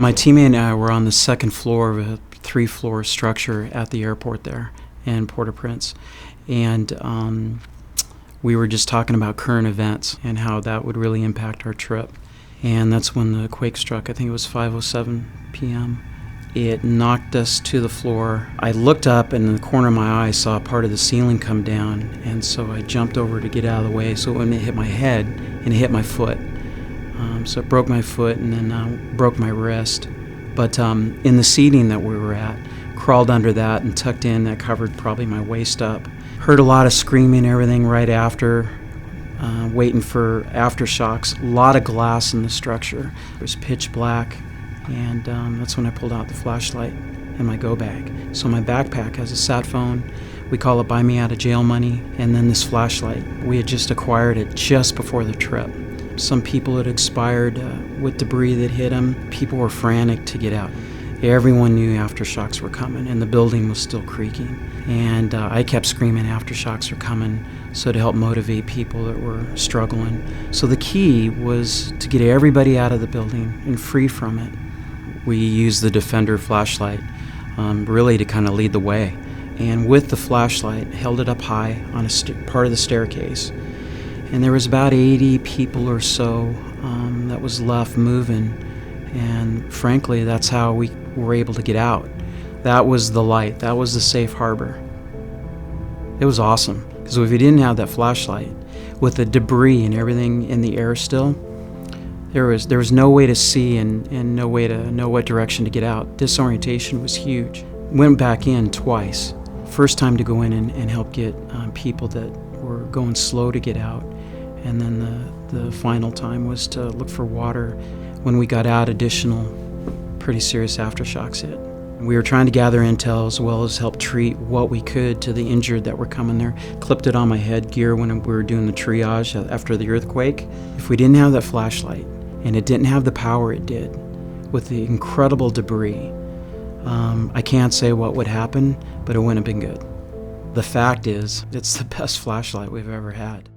My teammate and I were on the second floor of a 3-floor structure at the airport there in Port-au-Prince. And we were just talking about current events and how that would really impact our trip. And that's when the quake struck. I think it was 5:07 p.m. It knocked us to the floor. I looked up, and in the corner of my eye, saw part of the ceiling come down, and so I jumped over to get out of the way. So when it hit my head, and it hit my foot. So it broke my foot and then broke my wrist. But in the seating that we were at, crawled under that and tucked in. That covered probably my waist up. Heard a lot of screaming and everything right after, waiting for aftershocks. A lot of glass in the structure. It was pitch black, and that's when I pulled out the flashlight and my go bag. So my backpack has a sat phone. We call it buy me out of jail money, and then this flashlight. We had just acquired it just before the trip. Some people had expired with debris that hit them. People were frantic to get out. Everyone knew aftershocks were coming, and the building was still creaking. And I kept screaming, aftershocks are coming, so to help motivate people that were struggling. So the key was to get everybody out of the building and free from it. We used the Defender flashlight really to kind of lead the way. And with the flashlight, held it up high on a part of the staircase. And there was about 80 people or so that was left moving. And frankly, that's how we were able to get out. That was the light. That was the safe harbor. It was awesome. Because if we didn't have that flashlight, with the debris and everything in the air still, there was no way to see and no way to know what direction to get out. Disorientation was huge. Went back in twice. First time to go in and help get people that were going slow to get out. And then the final time was to look for water. When we got out, additional pretty serious aftershocks hit. We were trying to gather intel as well as help treat what we could to the injured that were coming there. Clipped it on my headgear when we were doing the triage after the earthquake. If we didn't have that flashlight, and it didn't have the power it did, with the incredible debris, I can't say what would happen, but it wouldn't have been good. The fact is, it's the best flashlight we've ever had.